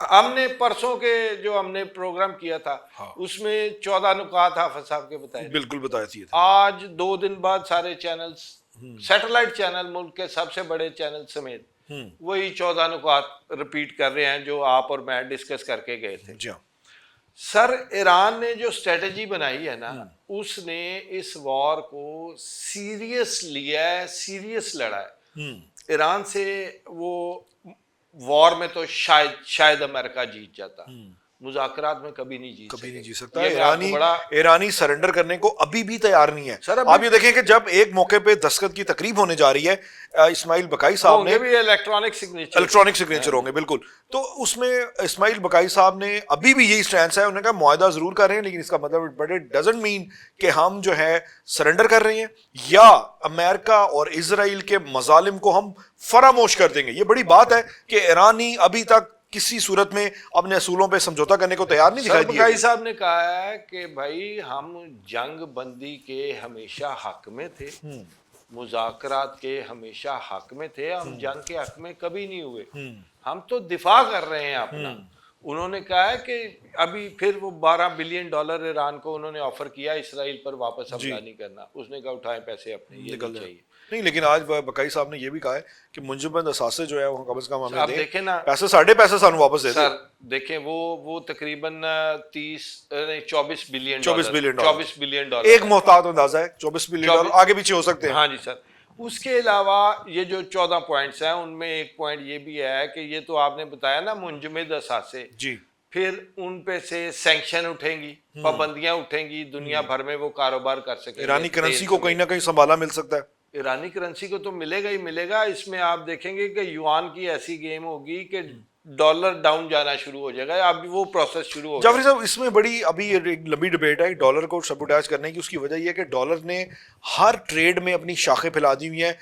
ہم نے پرسوں کے جو ہم نے پروگرام کیا تھا اس میں 14 نکات حافظ صاحب کے بتائے، بالکل بتایا تھی. آج 2 دن بعد سارے چینلز، سیٹلائٹ چینل ملک کے سب سے بڑے چینل سمیت وہی 14 نکات رپیٹ کر رہے ہیں جو آپ اور میں ڈسکس کر کے گئے تھے. سر ایران نے جو اسٹریٹجی بنائی ہے نا، اس نے اس وار کو سیریس لیا ہے، سیریس لڑا ہے. ایران سے وہ وار میں تو شاید امریکہ جیت جاتا، مذاکرات میں کبھی نہیں جیت سکتا. ایرانی سرنڈر کرنے کو ابھی بھی تیار نہیں ہے. آپ یہ دیکھیں کہ جب ایک موقع پہ دستخط کی تقریب ہونے جا رہی ہے، اسماعیل بقائی صاحب نے الیکٹرانک سگنیچر ہوں گے بالکل، تو اس میں اسماعیل بقائی صاحب نے ابھی بھی یہی سٹینس ہے، انہوں نے کہا معاہدہ ضرور کر رہے ہیں لیکن اس کا مطلب بٹ اٹ ڈزنٹ مین کہ ہم جو ہے سرنڈر کر رہے ہیں یا امریکہ اور اسرائیل کے مظالم کو ہم فراموش کر دیں گے. یہ بڑی بات ہے کہ ایرانی ابھی تک کسی صورت میں اپنے اصولوں پہ سمجھوتا کرنے کو تیار نہیں دکھائی دیا. بقائی صاحب نے کہا ہے کہ بھائی ہم جنگ بندی کے ہمیشہ حق میں تھے، مذاکرات کے ہمیشہ حق میں تھے، ہم جنگ کے حق میں کبھی نہیں ہوئے، ہم تو دفاع کر رہے ہیں اپنا. انہوں نے کہا ہے کہ ابھی پھر وہ $12 بلین ایران کو انہوں نے آفر کیا اسرائیل پر واپس حملہ نہیں کرنا. اس نے کہا اٹھائیں پیسے اپنے، یہ نہیں چاہیے. نہیں لیکن آج بقائی صاحب نے یہ بھی کہا ہے کہ منجمد اثاثے جو ہے وہ کم از کم ہمیں دیں، دیکھیں نا پیسے ساڑھے پیسے سانو واپس دے دیں. سر دیکھیں وہ تقریباً 24 بلین ڈالر ایک محتاط اندازہ ہے، 24 بلین ڈالر آگے پیچھے ہو سکتے ہیں. ہاں جی سر. اس کے علاوہ یہ جو 14 پوائنٹس ہیں ان میں ایک پوائنٹ یہ بھی ہے کہ یہ تو آپ نے بتایا نا منجمد اثاثے، جی پھر ان پہ سے سینکشن اٹھیں گی، پابندیاں اٹھیں گی، دنیا بھر میں وہ کاروبار کر سکیں. ایرانی کرنسی کو کہیں نہ کہیں سنبھالا مل سکتا ہے. ایرانی کرنسی کو تو ملے گا ہی ملے گا. اس میں آپ دیکھیں گے کہ یوان کی ایسی گیم ہوگی کہ ڈالر ڈاؤن جانا شروع ہو جائے گا. اب وہ پروسیس شروع ہو گیا. جعفری صاحب اس میں بڑی ابھی ایک لمبی ڈبیٹ ہے ڈالر کو سبوٹائز کرنے کی. اس کی وجہ یہ ہے کہ ڈالر نے ہر ٹریڈ میں اپنی شاخیں پھیلا دی ہوئی ہیں،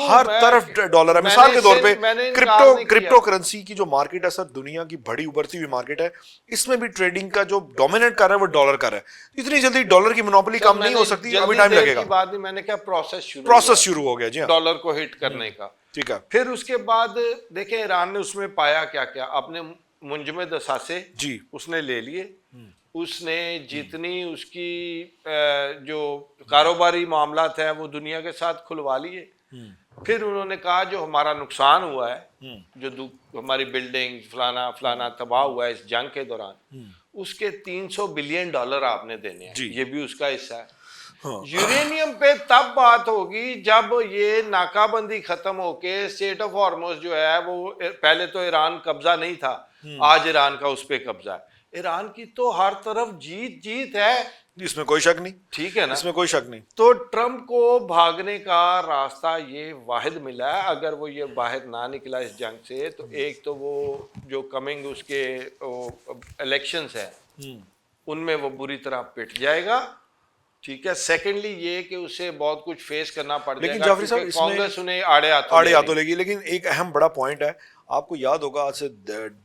ہر طرف ڈالر ہے. مثال کے طور پہ کرپٹو کرنسی کی جو مارکیٹ ہے سر، دنیا کی بڑی ابھرتی ہوئی مارکیٹ ہے، اس میں بھی ٹریڈنگ کا جو ڈومینیٹ کر رہا ہے وہ ڈالر کا ہے. اتنی جلدی ڈالر کی مونوپولی کم نہیں ہو سکتی، ابھی ٹائم لگے گا. میں نے کہا پروسیس شروع ہو گیا جی ڈالر کو ہٹ کرنے کا. ٹھیک ہے. پھر اس کے بعد دیکھیں ایران نے اس میں پایا کیا کیا. اپنے منجمد اثاثے جی اس نے لے لیے، اس نے جتنی اس کی جو کاروباری معاملات ہیں وہ دنیا کے ساتھ کھلوا لیے. پھر انہوں نے کہا جو ہمارا نقصان ہوا ہے، جو ہماری بلڈنگ فلانا فلانا تباہ ہوا ہے اس جنگ کے دوران، اس کے $300 بلین آپ نے دینے ہیں. یہ بھی اس کا حصہ ہے. یورینیم پہ تب بات ہوگی جب یہ ناکہ بندی ختم ہو کے اسٹیٹ آف ہارموز جو ہے وہ پہلے تو ایران قبضہ نہیں تھا، آج ایران کا اس پہ قبضہ ہے. ایران کی تو ہر طرف جیت جیت ہے، اس میں کوئی شک نہیں. ٹھیک ہے نا، اس میں کوئی شک نہیں. تو ٹرمپ کو بھاگنے کا راستہ یہ واحد ملا ہے. اگر وہ یہ باہر نہ نکلا اس جنگ سے تو ایک تو وہ جو کمنگ اس کے الیکشنز ہیں ان میں وہ بری طرح پٹ جائے گا. ٹھیک ہے. سیکنڈلی یہ کہ اسے بہت کچھ فیس کرنا پڑ جائے گا کیونکہ کانگریس انہیں آڑے ہاتھوں لے گی. لیکن ایک اہم بڑا پوائنٹ ہے، آپ کو یاد ہوگا آج سے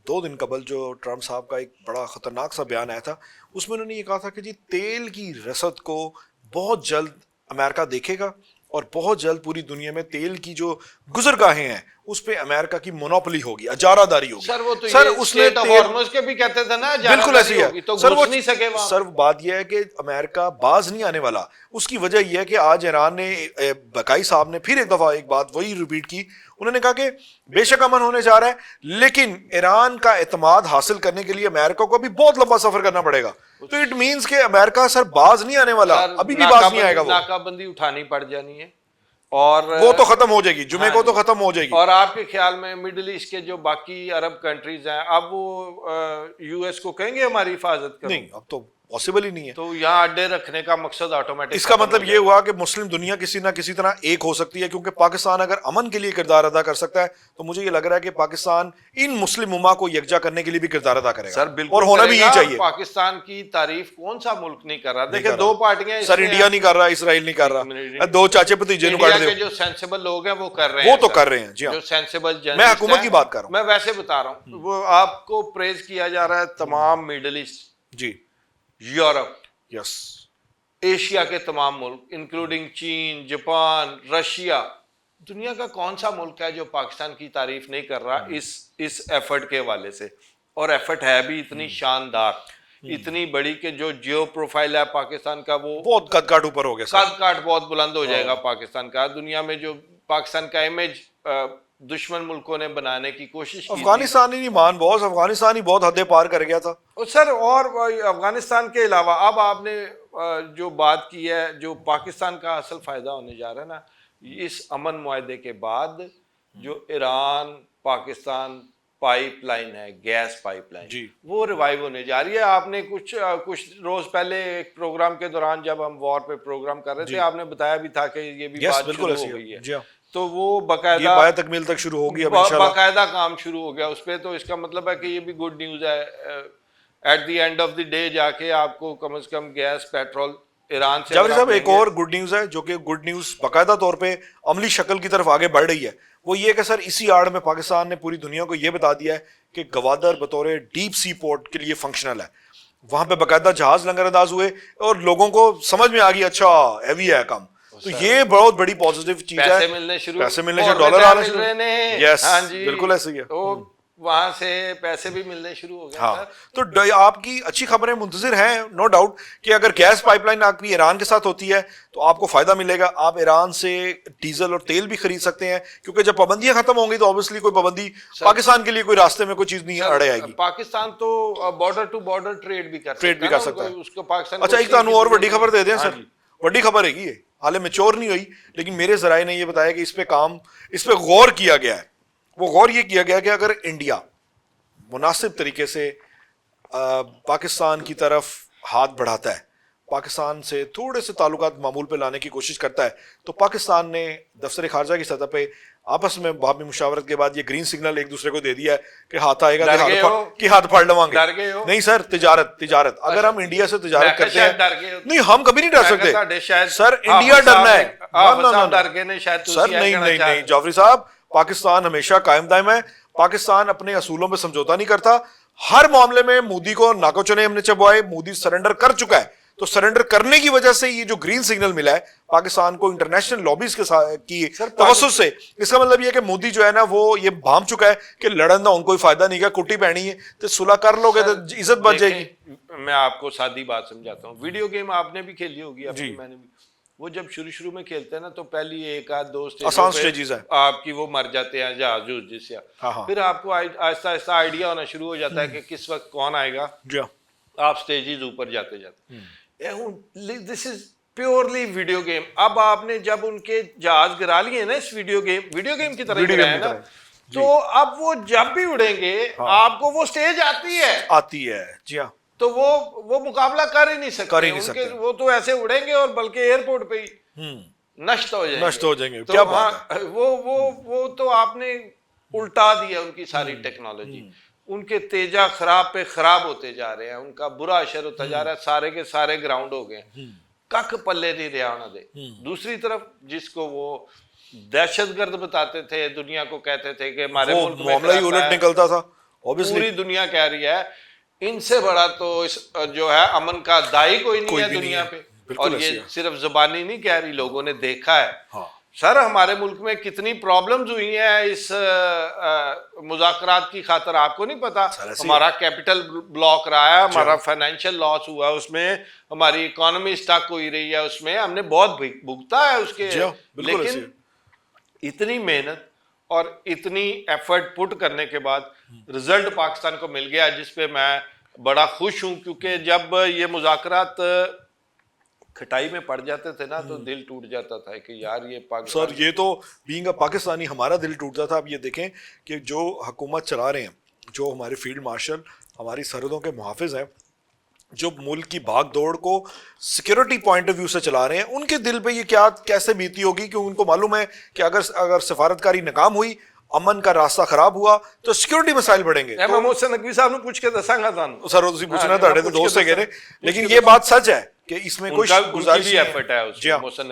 2 دن قبل جو ٹرمپ صاحب کا ایک بڑا خطرناک سا بیان آیا تھا، اس میں انہوں نے یہ کہا تھا کہ جی تیل کی رسد کو بہت جلد امریکہ دیکھے گا اور بہت جلد پوری دنیا میں تیل کی جو گزرگاہیں ہیں اس پہ امریکہ کی مونوپولی ہوگی، اجارہ داری ہوگی. سر وہ تو سر اس نے ہارموز کے بھی کہتے تھے نا بالکل ایسی ہے تو گھس نہیں سکے وہاں. سر بات یہ ہے کہ امریکہ باز نہیں آنے والا. اس کی وجہ یہ ہے کہ آج ایران نے، بقائی صاحب نے پھر ایک دفعہ ایک بات وہی ریپیٹ کی. انہوں نے کہا کہ بے شک امن ہونے جا رہا ہے لیکن ایران کا اعتماد حاصل کرنے کے لیے امریکہ کو بھی بہت لمبا سفر کرنا پڑے گا. تو اٹ مینس کہ امریکہ سر باز نہیں آنے والا، ابھی بھی باز نہیں آئے گا. وہ ناکہ بندی اٹھانی پڑ جانی ہے اور وہ تو ختم ہو جائے گی، جمعے کو تو ختم ہو جائے گی. اور آپ کے خیال میں مڈل ایسٹ کے جو باقی عرب کنٹریز ہیں اب وہ یو ایس کو کہیں گے ہماری حفاظت کریں؟ نہیں، اب تو پاسبل ہی نہیں ہے. تو یہاں اڈے رکھنے کا مقصد آٹومیٹک، اس کا مطلب یہ ہوا کہ مسلم دنیا کسی نہ کسی طرح ایک ہو سکتی ہے، کیونکہ پاکستان اگر امن کے لیے کردار ادا کر سکتا ہے تو مجھے یہ لگ رہا ہے کہ پاکستان ان مسلم امہ کو یکجا کرنے کے لیے بھی کردار ادا کرے گا. سر بالکل، اور ہونا بھی یہی چاہیے. پاکستان کی تعریف کون سا ملک نہیں کر رہا؟ دیکھیں 2 پارٹیاں سر، انڈیا نہیں کر رہا، اسرائیل نہیں کر رہا، 2 چاچے بھتیجے نو کر دے. جو سینسیبل لوگ ہیں وہ کر رہے ہیں، وہ تو کر رہے ہیں. جی ہاں، جو سینسیبل میں حکومت کی بات کر رہا ہوں، میں ویسے بتا رہا ہوں. وہ آپ کو پریز کیا جا رہا ہے تمام مڈل ایسٹ، جی یورپ، یس، ایشیا کے تمام ملک انکلوڈنگ چین، جاپان، رشیا. دنیا کا کون سا ملک ہے جو پاکستان کی تعریف نہیں کر رہا اس ایفرٹ کے حوالے سے؟ اور ایفرٹ ہے بھی اتنی شاندار، اتنی بڑی کہ جو جیو پروفائل ہے پاکستان کا وہ بہت قد کاٹ اوپر ہو گیا، قد کاٹ بہت بلند ہو جائے گا پاکستان کا. دنیا میں جو پاکستان کا امیج دشمن ملکوں نے بنانے کی کوشش کی، افغانستان ہی نہیں مان باس، افغانستان ہی بہت حدیں پار کر گیا تھا سر. اور افغانستان کے علاوہ اب آپ نے جو بات کی ہے، جو پاکستان کا اصل فائدہ ہونے جا رہا ہے نا اس امن معاہدے کے بعد، جو ایران پاکستان پائپ لائن ہے، گیس پائپ لائن، وہ ریوائیو ہونے جا رہی ہے. آپ نے کچھ روز پہلے ایک پروگرام کے دوران جب ہم وار پہ پروگرام کر رہے تھے، آپ نے بتایا بھی تھا کہ یہ بھی بات شروع ہو گئی ہے. تو وہ باقاعدہ پایہ تکمیل تک شروع ہوگی اب انشاءاللہ، باقاعدہ کام شروع ہو گیا اس پہ. تو اس کا مطلب ہے کہ یہ بھی گڈ نیوز ہے. At the end of the day جا کے آپ کو کم از کم گیس پیٹرول ایران سے. جاوید صاحب ایک اور گڈ نیوز ہے، جو کہ گڈ نیوز باقاعدہ طور پہ عملی شکل کی طرف آگے بڑھ رہی ہے، وہ یہ کہ سر اسی آڑ میں پاکستان نے پوری دنیا کو یہ بتا دیا ہے کہ گوادر بطور ڈیپ سی پورٹ کے لیے فنکشنل ہے. وہاں پہ باقاعدہ جہاز لنگر انداز ہوئے اور لوگوں کو سمجھ میں آ گئی اچھا ہیوی ہے کام. تو یہ بہت بڑی پازیٹیو چیز ہے. پیسے ملنے شروع، ڈالر آنے شروع. یس بالکل ایسے ہی ہے. وہاں سے پیسے بھی ملنے شروع ہو گئے. ہاں تو آپ کی اچھی خبریں منتظر ہیں نو ڈاؤٹ کہ اگر گیس پائپ لائن آپ کی ایران کے ساتھ ہوتی ہے تو آپ کو فائدہ ملے گا. آپ ایران سے ڈیزل اور تیل بھی خرید سکتے ہیں، کیونکہ جب پابندیاں ختم ہوں گی تو obviously کوئی پابندی پاکستان کے لیے کوئی راستے میں کوئی چیز نہیں اڑے آئے گی. پاکستان تو بارڈر ٹو بارڈر ٹریڈ بھی کر سکتا ہے اس کو پاکستان. اچھا ایک تانوں اور بڑی خبر دے دیں سر، بڑی خبر ہے یہ حالے میچور نہیں ہوئی لیکن میرے ذرائع نے یہ بتایا کہ اس پہ غور کیا گیا ہے. وہ غور یہ کیا گیا کہ اگر انڈیا مناسب طریقے سے پاکستان کی طرف ہاتھ بڑھاتا ہے، پاکستان سے تھوڑے سے تعلقات معمول پہ لانے کی کوشش کرتا ہے، تو پاکستان نے دفتر خارجہ کی سطح پہ آپس میں باہمی مشاورت کے بعد یہ گرین سگنل ایک دوسرے کو دے دیا ہے کہ ہاتھ آئے گا کہ ہاتھ پھاڑ لواں گے. نہیں سر، تجارت اگر ہم انڈیا سے تجارت کرتے ہیں، نہیں ہم کبھی نہیں ڈر سکتے سر. انڈیا ڈرنا ہے سر. نہیں جعفری صاحب، پاکستان ہمیشہ قائم دائم ہے. پاکستان اپنے اصولوں پہ سمجھوتا نہیں کرتا. ہر معاملے میں مودی کو ناکو چنے ہم نے چبوائے، مودی سرنڈر کر چکا ہے. تو سرنڈر کرنے کی وجہ سے یہ جو گرین سگنل ملا ہے پاکستان کو انٹرنیشنل لابیز کی توسط سے، اس کا مطلب یہ کہ مودی جو ہے نا وہ یہ بھام چکا ہے کہ لڑن نہ ان کوئی فائدہ نہیں، کا کٹی پہنی ہے تو صلح کر لو گے تو عزت بچ جائے گی. میں آپ کو سادی بات سمجھاتا ہوں. ویڈیو گیم آپ نے بھی کھیلی ہوگی، میں نے بھی. وہ جب شروع میں کھیلتے ہیں نا تو پہلی ایک آدھ دو سٹیجز ہیں آپ کی، وہ مر جاتے ہیں جہاز جس سے، پھر آپ کو آہستہ آہستہ آئیڈیا ہونا شروع ہو جاتا ہے کہ کس وقت کون آئے گا. آپ سٹیجز اوپر جاتے دس از پیورلی ویڈیو گیم. اب آپ نے جب ان کے جہاز گرا لیے نا اس ویڈیو گیم کی طرح گرایا نا، تو اب وہ جب بھی اڑیں گے آپ کو وہ سٹیج آتی ہے. جی ہاں. تو وہ مقابلہ کر ہی نہیں سکتے. وہ تو ایسے اڑیں گے اور بلکہ ایئرپورٹ پہ ہی نشت ہو جائیں گے. کیا بات ہے. وہ تو آپ نے الٹا دیا ان کی ساری ٹیکنالوجی. ان کے تیجا خراب پہ خراب ہوتے جا رہے ہیں، ان کا برا اثر ہوتا جا رہا ہے. سارے کے سارے گراؤنڈ ہو گئے، کک پلے نہیں رہا ہونا دے. دوسری طرف جس کو وہ دہشت گرد بتاتے تھے، دنیا کو کہتے تھے کہ ہمارے ملک میں معاملہ ہی الٹ نکلتا تھا. پوری دنیا کہہ رہی ہے ان سے بڑا تو جو ہے امن کا دائی کوئی نہیں ہے دنیا پہ. اور یہ صرف زبانی نہیں کہہ رہی، لوگوں نے دیکھا ہے. سر ہمارے ملک میں کتنی پرابلمز ہوئی ہیں اس مذاکرات کی خاطر، آپ کو نہیں پتا. ہمارا کیپٹل بلاک رہا ہے، ہمارا فائنینشیل لاس ہوا ہے، اس میں ہماری اکانومی سٹک ہوئی رہی ہے، اس میں ہم نے بہت بھگتا ہے اس کے. لیکن اتنی محنت اور اتنی ایفرٹ پٹ کرنے کے بعد رزلٹ پاکستان کو مل گیا، جس پہ میں بڑا خوش ہوں. کیونکہ جب یہ مذاکرات کھٹائی میں پڑ جاتے تھے نا تو دل ٹوٹ جاتا تھا کہ یار یہ پاکستان. سر یہ تو بینگ اے پاکستانی ہمارا دل ٹوٹتا تھا. اب یہ دیکھیں کہ جو حکومت چلا رہے ہیں، جو ہمارے فیلڈ مارشل ہماری سرحدوں کے محافظ ہیں، جو ملک کی بھاگ دوڑ کو سیکورٹی پوائنٹ آف ویو سے چلا رہے ہیں، ان کے دل پہ یہ کیسے بیتی ہوگی کہ ان کو معلوم ہے کہ اگر سفارتکاری ناکام ہوئی، امن کا راستہ خراب ہوا تو سیکورٹی مسائل بڑھیں گے. میں محسن نقوی صاحب نے پوچھ کے دساں گا تھانوں سر، تسی پوچھنا تھے تو دوست سے کہہ رہے، لیکن یہ بات سچ ہے کہ اس میں کوئی گزارش بھی ایفرٹ ہے جی ہاں محسن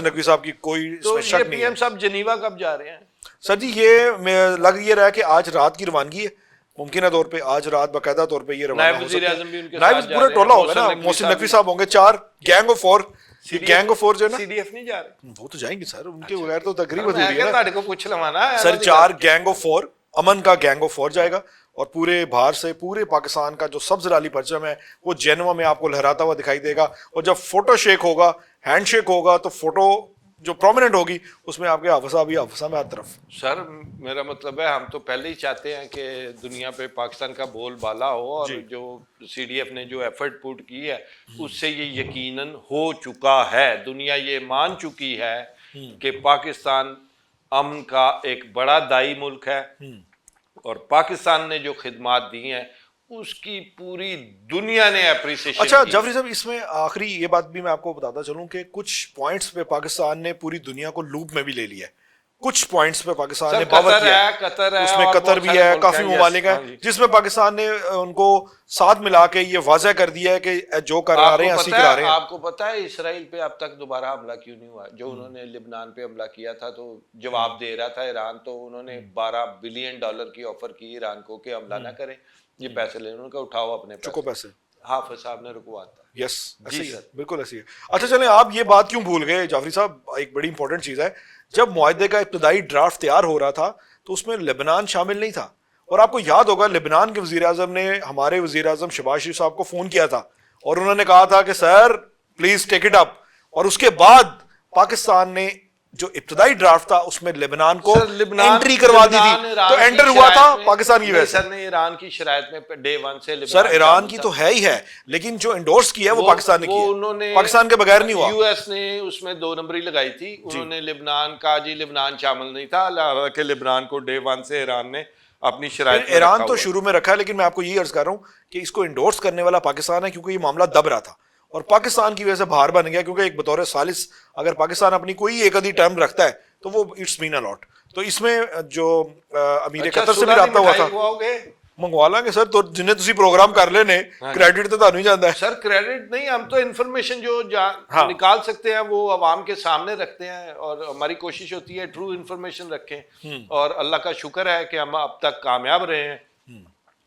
نقوی صاحب کی کوئی اس میں شک نہیں ہے. پی ایم صاحب جنیوا کب جا رہے ہیں؟ سر جی یہ لگ یہ رہا ہے کہ آج رات کی روانگی ہے، ممکنہ طور پہ آج رات باقاعدہ طور پہ یہ روانہ ہو سکتا ہے. نائب پورا ٹولہ ہوگا نا، محسن نقوی صاحب ہوں گے، 4 گینگ آف 4 جو ہے نا، سی ڈی ایف نہیں جا رہے. وہ تو جائیں گے سر، ان کے بغیر تو تقریب ادھوری ہے نا. کو پوچھ لوانا سر. 4 گینگ آف 4 امن کا گینگ آف 4 جائے گا، اور پورے باہر سے پورے پاکستان کا جو سبز لالی پرچم ہے وہ جینوا میں آپ کو لہراتا ہوا دکھائی دے گا. اور جب فوٹو شیک ہوگا, ہینڈ شیک ہوگا, تو فوٹو جو پرومیننٹ ہوگی اس میں آپ کے حافظہ بھی حافظہ میں ہر طرف. سر میرا مطلب ہے ہم تو پہلے ہی چاہتے ہیں کہ دنیا پہ پاکستان کا بول بالا ہو, اور جو سی ڈی ایف نے جو ایفرٹ پوٹ کی ہے اس سے یہ یقیناً ہو چکا ہے. دنیا یہ مان چکی ہے کہ پاکستان امن کا ایک بڑا دائی ملک ہے, اور پاکستان نے جو خدمات دی ہیں اس کی پوری دنیا نے اپریسیشن. اچھا جعفری صاحب, اس میں آخری یہ بات بھی میں آپ کو بتاتا چلوں کہ کچھ پوائنٹس پہ پاکستان نے پوری دنیا کو لوپ میں بھی لے لیا ہے. کچھ پوائنٹس پہ پاکستان نے باور کیا ہے, اس میں قطر بھی ہے, کافی ممالک ہیں جس میں پاکستان نے ان کو ساتھ ملا کے یہ واضح کر دیا ہے کہ جو کرا رہے ہیں اسی کرا رہے ہیں. آپ کو پتہ ہے اسرائیل پہ اب تک دوبارہ حملہ کیوں نہیں ہوا؟ جو انہوں نے لبنان پہ حملہ کیا تھا تو جواب دے رہا تھا ایران, تو انہوں نے $12 بلین کی آفر کی ایران کو کہ حملہ نہ کریں, یہ پیسے لے ان کا اٹھاؤ اپنے پیسے. حافظ صاحب نے رکوا تھا. یس بالکل ایسی ہے. اچھا چلیں, آپ یہ بات کیوں بھول گئے جعفری صاحب, ایک بڑی امپورٹنٹ چیز ہے, جب معاہدے کا ابتدائی ڈرافٹ تیار ہو رہا تھا تو اس میں لبنان شامل نہیں تھا. اور آپ کو یاد ہوگا لبنان کے وزیر اعظم نے ہمارے وزیر اعظم شہباز شریف صاحب کو فون کیا تھا اور انہوں نے کہا تھا کہ sir please take it up, اور اس کے بعد پاکستان نے جو ابتدائی ڈرافٹ تھا اس میں لبنان کو انٹری کروا دی تھی, تو انٹر ہوا تھا پاکستان کی وجہ سے. سر نے ایران کی شرائط میں ڈے ون سے سر ایران کی تو ہے ہی ہے, لیکن جو انڈورس کیا ہے وہ پاکستان نے کیا, پاکستان کے بغیر نہیں ہوا. یو ایس نے اس میں 2 نمبری لگائی تھی, انہوں نے لبنان کا لبنان شامل نہیں تھا, حالانکہ لبنان کو ڈے ون سے ایران نے اپنی شرائط. ایران تو شروع میں رکھا ہے, لیکن میں آپ کو یہ عرض کر رہا ہوں کہ اس کو انڈورس کرنے والا پاکستان ہے, کیونکہ یہ معاملہ دب رہا تھا اور پاکستان کی وجہ سے باہر بن گیا. کیونکہ ایک بطور ثالث اگر پاکستان اپنی کوئی ایک آدھی ٹرم رکھتا ہے تو وہ اٹس مین الاٹ. تو اس میں جو امیر قطر سے بھی رابطہ ہوا تھا, منگوا لیں گے سر, تو جنہیں تسی پروگرام کر لینے کریڈٹ تو تانوں ہی جاندا ہے. سر کریڈٹ نہیں, ہم تو انفارمیشن جو نکال سکتے ہیں وہ عوام کے سامنے رکھتے ہیں, اور ہماری کوشش ہوتی ہے ٹرو انفارمیشن رکھیں, اور اللہ کا شکر ہے کہ ہم اب تک کامیاب رہے ہیں.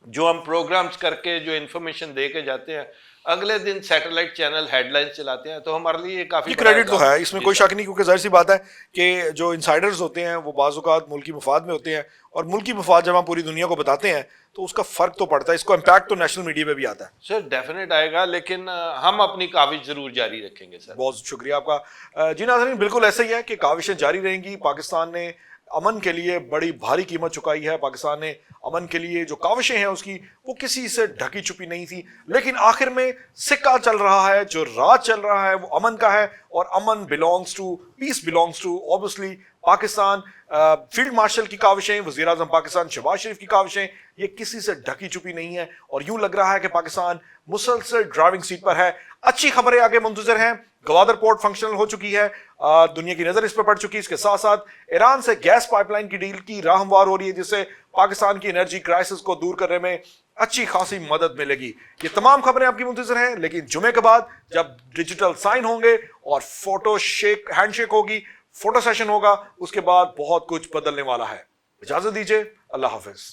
جو ہم پروگرامز کر کے جو انفارمیشن دے کے جاتے ہیں, اگلے دن سیٹلائٹ چینل ہیڈ لائنز چلاتے ہیں, تو ہمارے لیے کافی کریڈٹ تو ہے, اس میں کوئی شک نہیں, کیونکہ ظاہر سی بات ہے کہ جو انسائڈرز ہوتے ہیں وہ بعض اوقات ملکی مفاد میں ہوتے ہیں, اور ملکی مفاد جب ہم پوری دنیا کو بتاتے ہیں تو اس کا فرق تو پڑتا ہے, اس کو امپیکٹ تو نیشنل میڈیا پہ بھی آتا ہے. سر ڈیفینیٹ آئے گا, لیکن ہم اپنی کاوش ضرور جاری رکھیں گے. سر بہت شکریہ آپ کا. جی ناظرین, بالکل ایسا ہی ہے کہ کاوشیں جاری رہیں گی. پاکستان نے امن کے لیے بڑی بھاری قیمت چکائی ہے. پاکستان نے امن کے لیے جو کاوشیں ہیں اس کی وہ کسی سے ڈھکی چھپی نہیں تھی, لیکن آخر میں سکہ چل رہا ہے, جو راج چل رہا ہے وہ امن کا ہے, اور امن belongs to, peace belongs to obviously Pakistan. Field marshal کی کاوشیں, وزیر اعظم پاکستان شہباز شریف کی کاوشیں, یہ کسی سے ڈھکی چھپی نہیں ہے, اور یوں لگ رہا ہے کہ پاکستان مسلسل ڈرائیونگ سیٹ پر ہے. اچھی خبریں آگے منتظر ہیں. گوادر پورٹ فنکشنل ہو چکی ہے, دنیا کی نظر اس پر پڑ چکی ہے. اس کے ساتھ ساتھ ایران سے گیس پائپ لائن کی ڈیل کی راہ ہموار ہو رہی ہے, جس سے پاکستان کی انرجی کرائسس کو دور کرنے میں اچھی خاصی مدد ملے گی. یہ تمام خبریں آپ کی منتظر ہیں, لیکن جمعے کے بعد جب ڈیجیٹل سائن ہوں گے اور فوٹو شیک ہینڈ شیک ہوگی, فوٹو سیشن ہوگا, اس کے بعد بہت کچھ بدلنے والا ہے. اجازت دیجیے, اللہ حافظ.